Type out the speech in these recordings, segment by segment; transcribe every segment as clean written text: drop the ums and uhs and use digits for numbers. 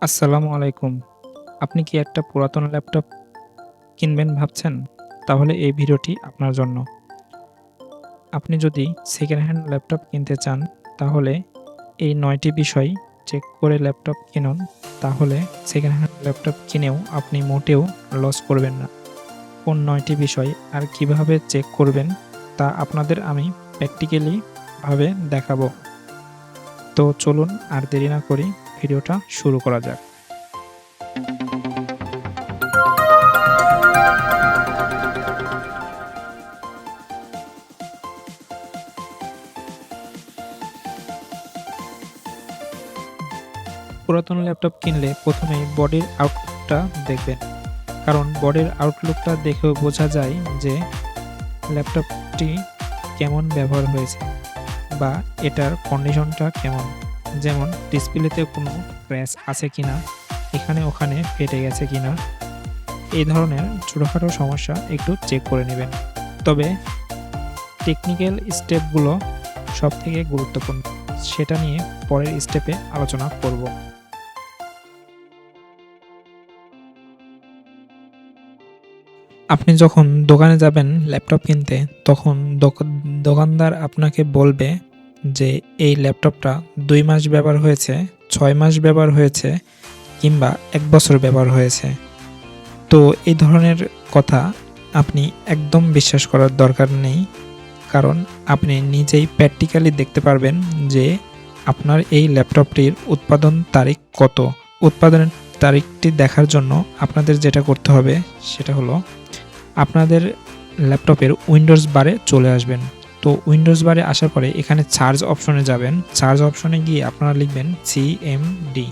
আসসালামু আলাইকুম। আপনি কি একটা পুরাতন ল্যাপটপ কিনবেন ভাবছেন? তাহলে এই ভিডিওটি আপনার জন্য। আপনি যদি সেকেন্ড হ্যান্ড ল্যাপটপ কিনতে চান, তাহলে এই ৯ টি বিষয় চেক করে ল্যাপটপ কিনুন। তাহলে সেকেন্ড হ্যান্ড ল্যাপটপ কিনেও আপনি মোটেও লস করবেন না। কোন ৯ টি বিষয় আর কিভাবে চেক করবেন, তা আপনাদের আমি প্র্যাকটিক্যালি ভাবে দেখাবো। তো চলুন আর দেরি না করে ভিডিওটা শুরু করা যাক। পুরাতন ল্যাপটপ কিনলে প্রথমেই বডির আউটলুকটা দেখবেন। কারণ বডির আউটলুকটা দেখেও বোঝা যায় যে ল্যাপটপটি কেমন ব্যবহার হয়েছে বা এটার কন্ডিশনটা কেমন। যেমন ডিসপ্লেতে কোনো ক্র্যাশ আছে কিনা, এখানে ওখানে ফেটে গেছে কিনা, এই ধরনের ছোটোখাটো সমস্যা একটু চেক করে নেবেন। তবে টেকনিক্যাল স্টেপগুলো সবথেকে গুরুত্বপূর্ণ, সেটা নিয়ে পরের স্টেপে আলোচনা করব। আপনি যখন দোকানে যাবেন ল্যাপটপ কিনতে, তখন দোকানদার আপনাকে বলবে যে এই ল্যাপটপটা ২ মাস ব্যবহার হয়েছে, ৬ মাস ব্যবহার হয়েছে কিংবা ১ বছর ব্যবহার হয়েছে। তো এই ধরনের কথা আপনি একদম বিশ্বাস করার দরকার নেই। কারণ আপনি নিজেই প্র্যাকটিক্যালি দেখতে পারবেন যে আপনার এই ল্যাপটপটির উৎপাদন তারিখ কত। উৎপাদনের তারিখটি দেখার জন্য আপনাদের যেটা করতে হবে সেটা হলো আপনাদের ল্যাপটপের উইন্ডোজ বারে চলে আসবেন। তো উইন্ডোজ বারে আসার পরে এখানে চার্জ অপশনে যাবেন। চার্জ অপশনে গিয়ে আপনারা লিখবেন সিএমডি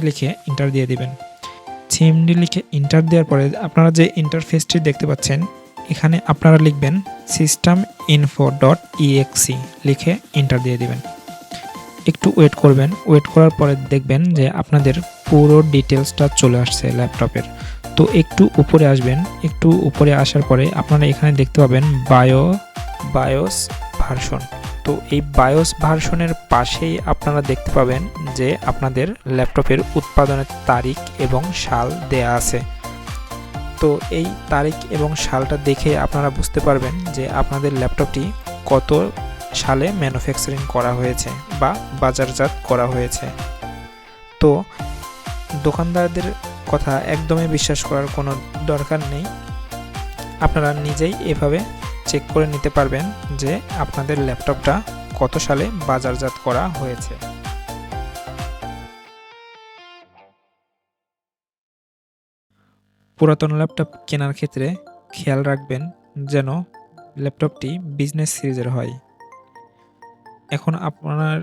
লিখে এন্টার দিয়ে দিবেন। সিএমডি লিখে এন্টার দেওয়ার পরে আপনারা যে ইন্টারফেসটি দেখতে পাচ্ছেন, এখানে আপনারা লিখবেন system.info.exe লিখে এন্টার দিয়ে দিবেন। একটু ওয়েট করবেন। ওয়েট করার পরে দেখবেন যে আপনাদের পুরো ডিটেলসটা চলে আসছে ল্যাপটপের। তো একটু উপরে আসবেন। একটু উপরে আসার পরে আপনারা এখানে দেখতে পাবেন বায়োস ভার্সন। তো এই বায়োস ভার্সনের পাশেই আপনারা দেখতে পাবেন যে আপনাদের ল্যাপটপের উৎপাদনের তারিখ এবং সাল দেয়া আছে। তো এই তারিখ এবং সালটা দেখে আপনারা বুঝতে পারবেন যে আপনাদের ল্যাপটপটি কত সালে ম্যানুফ্যাকচারিং করা হয়েছে বা বাজারজাত করা হয়েছে। তো দোকানদারদের কথা একদমই বিশ্বাস করার কোনো দরকার নেই। আপনারা নিজেই এভাবে চেক করে নিতে পারবেন যে আপনাদের ল্যাপটপটা কত সালে বাজারজাত করা হয়েছে। পুরাতন ল্যাপটপ কেনার ক্ষেত্রে খেয়াল রাখবেন যেন ল্যাপটপটি বিজনেস সিরিজের হয়। এখন আপনার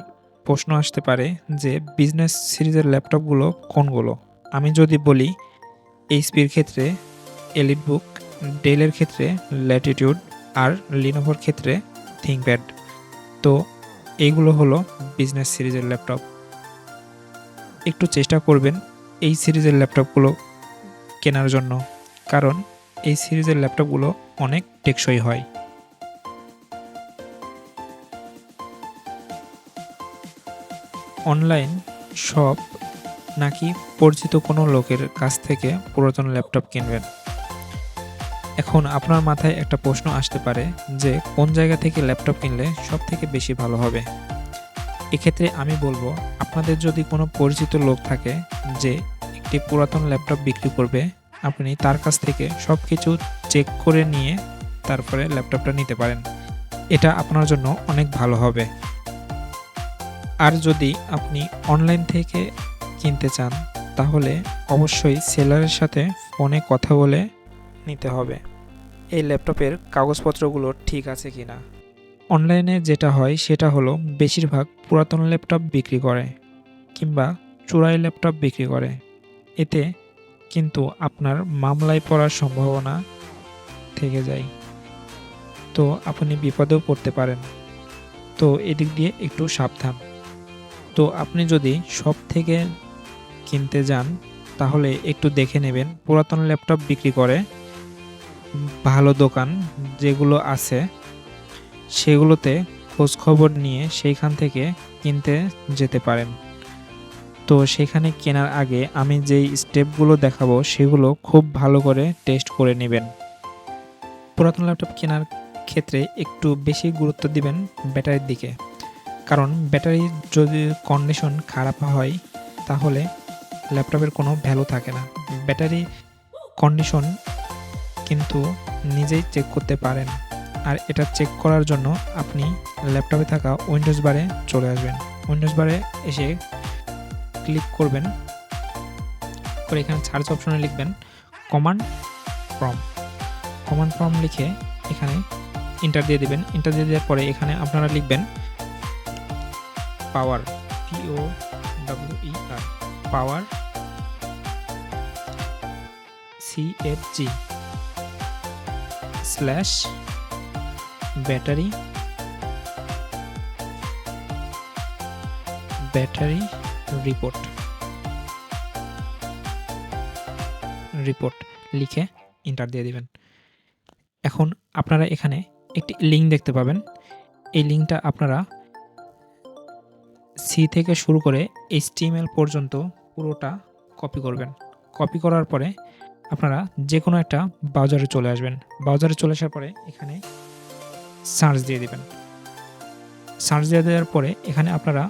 প্রশ্ন আসতে পারে যে বিজনেস সিরিজের ল্যাপটপগুলো কোনগুলো? আমি যদি বলি এইচপির ক্ষেত্রে এলিটবুক, ডেলের ক্ষেত্রে ল্যাটিটিউড আর লিনোভোর ক্ষেত্রে থিংকপ্যাড। তো এইগুলো হলো বিজনেস সিরিজের ল্যাপটপ। একটু চেষ্টা করবেন এই সিরিজের ল্যাপটপগুলো কেনার জন্য, কারণ এই সিরিজের ল্যাপটপগুলো অনেক টেকসই হয়। অনলাইন শপ নাকি পরিচিত কোনো লোকের কাছ থেকে পুরাতন ল্যাপটপ কিনবেন? এখন আপনার মাথায় একটা প্রশ্ন আসতে পারে যে কোন জায়গা থেকে ল্যাপটপ কিনলে সব থেকে বেশি ভালো হবে। এক্ষেত্রে আমি বলবো, আপনাদের যদি কোনো পরিচিত লোক থাকে যে একটি পুরাতন ল্যাপটপ বিক্রি করবে, আপনি তার কাছ থেকে সব কিছু চেক করে নিয়ে তারপরে ল্যাপটপটা নিতে পারেন। এটা আপনার জন্য অনেক ভালো হবে। আর যদি আপনি অনলাইন থেকে কিনতে চান, তাহলে অবশ্যই সেলারের সাথে ফোনে কথা বলে নিতে হবে এই ল্যাপটপের কাগজপত্রগুলো ঠিক আছে কিনা। অনলাইনে যেটা হয় সেটা হলো বেশিরভাগ পুরাতন ল্যাপটপ বিক্রি করে কিংবা চোরাই ল্যাপটপ বিক্রি করে। এতে কিন্তু আপনার মামলায় পড়ার সম্ভাবনা থেকে যায়। তো আপনি বিপদেও পড়তে পারেন। তো এদিক দিয়ে একটু সাবধান। তো আপনি যদি শপ থেকে কিনতে যান, তাহলে একটু দেখে নেবেন পুরাতন ল্যাপটপ বিক্রি করে ভালো দোকান যেগুলো আছে সেগুলোতে খোঁজ খবর নিয়ে সেইখান থেকে কিনতে যেতে পারেন। তো সেখানে কেনার আগে আমি যেই স্টেপগুলো দেখাবো সেগুলো খুব ভালো করে টেস্ট করে নেবেন। পুরাতন ল্যাপটপ কেনার ক্ষেত্রে একটু বেশি গুরুত্ব দিবেন ব্যাটারির দিকে, কারণ ব্যাটারির যদি কন্ডিশন খারাপ হয় তাহলে ল্যাপটপের কোনো ভ্যালু থাকে না। ব্যাটারি কন্ডিশন কিন্তু নিজেই চেক করতে পারেন, আর এটা চেক করার জন্য আপনি ল্যাপটপে থাকা উইন্ডোজ বারে চলে আসবেন। উইন্ডোজ বারে এসে ক্লিক করবেন, করে এখানে সার্চ অপশনে লিখবেন কমান্ড প্রম্পট। কমান্ড প্রম্পট লিখে এখানে এন্টার দিয়ে দিবেন। এন্টার দিয়ে দেওয়ার পরে এখানে আপনারা লিখবেন পাওয়ার, POWER, পাওয়ার CFG স্ল্যাশ ব্যাটারি রিপোর্ট লিখে এন্টার দিয়ে দিবেন। এখন আপনারা এখানে একটি লিঙ্ক দেখতে পাবেন। এই লিঙ্কটা আপনারা সি থেকে শুরু করে HTML পর্যন্ত পুরোটা কপি করবেন। কপি করার পরে আপনারা যে কোনো একটা ব্রাউজারে চলে আসবেন। ব্রাউজারে চলে আসার পরে এখানে সার্চ দিয়ে দিবেন। সার্চ দিয়ে দেওয়ার পরে এখানে আপনারা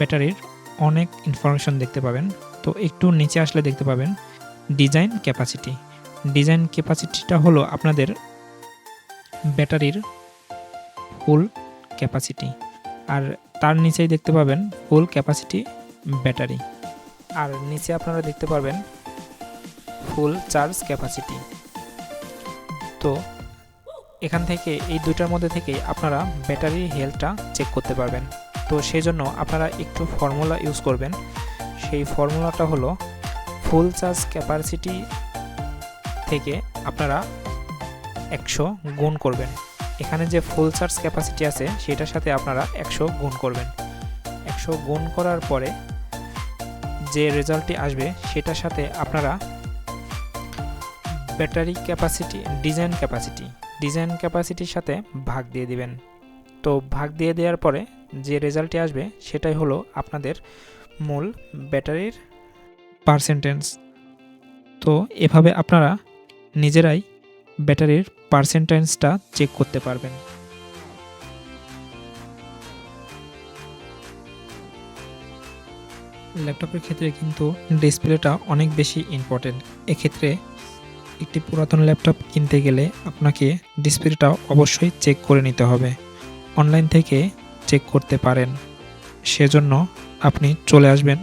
ব্যাটারির অনেক ইনফরমেশন দেখতে পাবেন। তো একটু নিচে আসলে দেখতে পাবেন ডিজাইন ক্যাপাসিটি। ডিজাইন ক্যাপাসিটিটা হলো আপনাদের ব্যাটারির ফুল ক্যাপাসিটি, আর তার নিচেই দেখতে পাবেন ফুল ক্যাপাসিটি ব্যাটারি, আর নিচে আপনারা দেখতে পারবেন ফুল চার্জ ক্যাপাসিটি। তো এখান থেকে এই দুইটার মধ্যে থেকে আপনারা ব্যাটারির হেলথটা চেক করতে পারবেন। তো সেই জন্য আপনারা একটু ফর্মুলা ইউজ করবেন। সেই ফর্মুলাটা হলো ফুল চার্জ ক্যাপাসিটি থেকে আপনারা 100 গুণ করবেন। এখানে যে ফুল চার্জ ক্যাপাসিটি আছে সেটার সাথে আপনারা 100 গুণ করবেন। 100 গুণ করার পরে যে রেজাল্টটি আসবে সেটার সাথে আপনারা ব্যাটারি ক্যাপাসিটি ডিজাইন ক্যাপাসিটির সাথে ভাগ দিয়ে দিবেন। তো ভাগ দিয়ে দেওয়ার পরে যে রেজাল্টটি আসবে সেটাই হলো আপনাদের মূল ব্যাটারির পার্সেন্টেজ। তো এভাবে আপনারা নিজেরাই ব্যাটারির পার্সেন্টেজটা চেক করতে পারবেন। ল্যাপটপের ক্ষেত্রে কিন্তু ডিসপ্লেটা অনেক বেশি ইম্পর্টেন্ট। এক্ষেত্রে একটি পুরাতন ল্যাপটপ কিনতে গেলে আপনাকে ডিসপ্লেটা অবশ্যই চেক করে নিতে হবে। অনলাইন থেকে চেক করতে পারেন, সেজন্য আপনি চলে আসবেন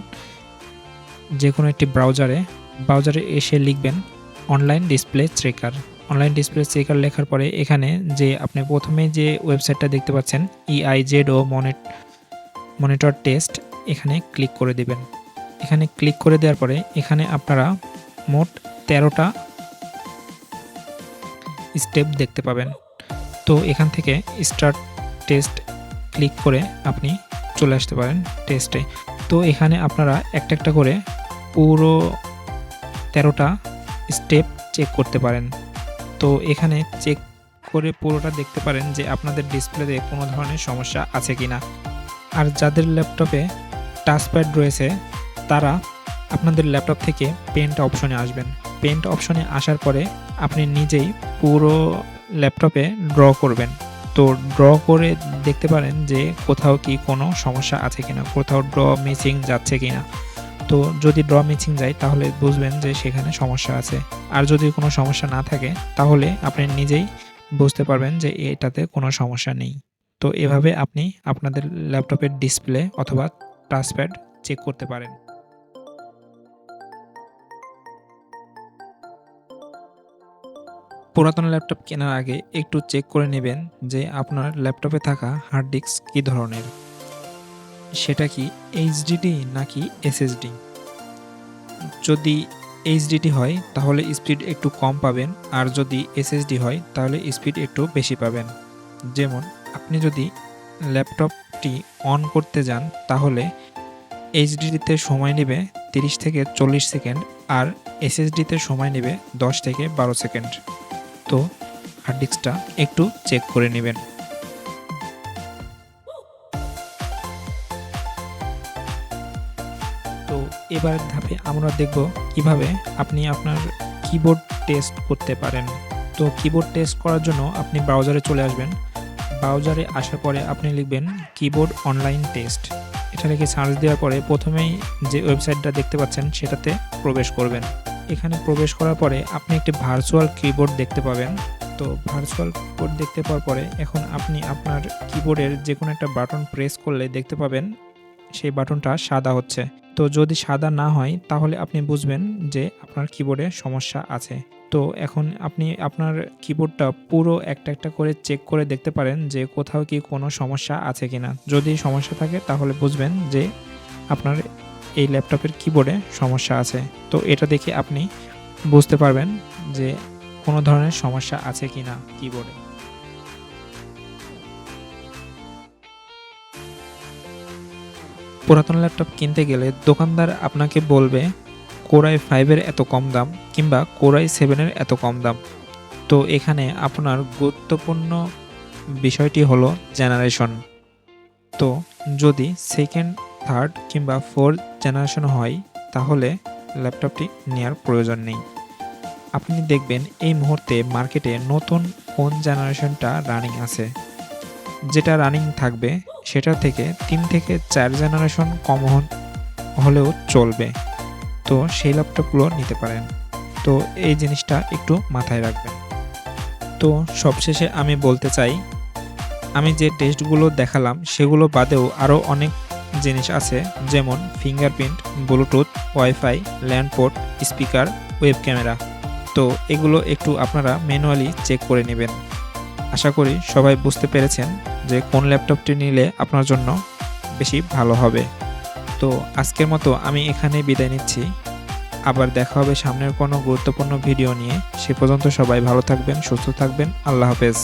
যে কোনো একটি ব্রাউজারে এসে লিখবেন অনলাইন ডিসপ্লে চেকার লেখার পরে এখানে যে আপনি প্রথমে যে ওয়েবসাইটটা দেখতে পাচ্ছেন EIZO মনিটর টেস্ট, এখানে ক্লিক করে দিবেন। এখানে ক্লিক করে দেওয়ার পরে এখানে আপনারা মোট 13টা স্টেপ দেখতে পাবেন। তো এখান থেকে স্টার্ট টেস্ট ক্লিক করে আপনি চলে আসতে পারেন টেস্টে। তো এখানে আপনারা একটা একটা করে পুরো 13টা স্টেপ চেক করতে পারেন। তো এখানে চেক করে পুরোটা দেখতে পারেন যে আপনাদের ডিসপ্লেতে কোনো ধরনের সমস্যা আছে কিনা। আর যাদের ল্যাপটপে টাচপ্যাড রয়েছে তারা আপনাদের ল্যাপটপ থেকে পেন্ট অপশনে আসবেন। পেন্ট অপশনে আসার পরে আপনি নিজেই পুরো ল্যাপটপে ড্র করবেন। তো ড্র করে দেখতে পারেন যে কোথাও কি কোনো সমস্যা আছে কিনা, কোথাও ড্র মিসিং যাচ্ছে কিনা। তো যদি ড্র মিসিং যায় তাহলে বুঝবেন যে সেখানে সমস্যা আছে, আর যদি কোনো সমস্যা না থাকে তাহলে আপনি নিজেই বুঝতে পারবেন যে এটাতে কোনো সমস্যা নেই। তো এভাবে আপনি আপনাদের ল্যাপটপের ডিসপ্লে অথবা টাচপ্যাড চেক করতে পারেন। পুরাতন ল্যাপটপ কেনার আগে একটু চেক করে নেবেন যে আপনার ল্যাপটপে থাকা হার্ড ডিস্ক কী ধরনের, সেটা কি এইচডিডি নাকি এসএসডি। যদি এইচডিডি হয় তাহলে স্পিড একটু কম পাবেন, আর যদি এসএসডি হয় তাহলে স্পিড একটু বেশি পাবেন। যেমন আপনি যদি ল্যাপটপটি অন করতে যান তাহলে এইচডিডিতে সময় নেবে 30 থেকে 40 সেকেন্ড, আর এসএসডিতে সময় নেবে 10 থেকে 12 সেকেন্ড। তো হার্ড ডিস্কটা একটু চেক করে নেবেন। তো এবার ধাপে আমরা দেখব কিভাবে আপনি আপনার কিবোর্ড টেস্ট করতে পারেন। তো কিবোর্ড টেস্ট করার জন্য আপনি ব্রাউজারে চলে আসবেন। ব্রাউজারে আসার পরে আপনি লিখবেন কিবোর্ড অনলাইন টেস্ট। এটা লিখে সার্চ দেওয়ার পরে প্রথমেই যে ওয়েবসাইটটা দেখতে পাচ্ছেন সেটাতে প্রবেশ করবেন। এখানে প্রবেশ করার পরে আপনি একটি ভার্চুয়াল কিবোর্ড দেখতে পাবেন। তো ভার্চুয়াল কিবোর্ড দেখতে পাওয়ার পরে এখন আপনি আপনার কিবোর্ডের যে কোনো একটা বাটন প্রেস করলে দেখতে পাবেন সেই বাটনটা সাদা হচ্ছে। তো যদি সাদা না হয় তাহলে আপনি বুঝবেন যে আপনার কিবোর্ডে সমস্যা আছে। তো এখন আপনি আপনার কিবোর্ডটা পুরো একটা একটা করে চেক করে দেখতে পারেন যে কোথাও কি কোনো সমস্যা আছে কিনা। যদি সমস্যা থাকে তাহলে বুঝবেন যে আপনার এই ল্যাপটপের কিবোর্ডে সমস্যা আছে। তো এটা দেখে আপনি বুঝতে পারবেন যে কোনো ধরনের সমস্যা আছে কিনা কিবোর্ডে। পুরাতন ল্যাপটপ কিনতে গেলে দোকানদার আপনাকে বলবে কোরাই 5 এর এত কম দাম কিংবা কোরাই 7 এর এত কম দাম। তো এখানে আপনার গুরুত্বপূর্ণ বিষয়টি হলো জেনারেশন। তো যদি সেকেন্ড, থার্ড কিংবা ফোর্থ জেনারেশন হয় তাহলে ল্যাপটপটি নেওয়ার প্রয়োজন নেই। আপনি দেখবেন এই মুহূর্তে মার্কেটে নতুন কোন জেনারেশনটা রানিং আছে। যেটা রানিং থাকবে সেটা থেকে 3 থেকে 4 জেনারেশন কম হলেও চলবে। তো সেই ল্যাপটপগুলো নিতে পারেন। তো এই জিনিসটা একটু মাথায় রাখবেন। তো সবশেষে আমি বলতে চাই, আমি যে টেস্টগুলো দেখালাম সেগুলো বাদেও আরও অনেক জিনিস আছে, যেমন fingerprint, Bluetooth, wifi, land port, speaker, web camera. তো এগুলো একটু আপনারা ম্যানুয়ালি চেক করে নেবেন। আশা করি সবাই বুঝতে পেরেছেন যে কোন ল্যাপটপটি নিলে আপনার জন্য বেশি ভালো হবে। তো আজকের মতো আমি এখানেই বিদায় নিচ্ছি। আবার দেখা হবে সামনের কোনো গুরুত্বপূর্ণ ভিডিও নিয়ে। সে পর্যন্ত সবাই ভালো থাকবেন, সুস্থ থাকবেন। আল্লাহ হাফেজ।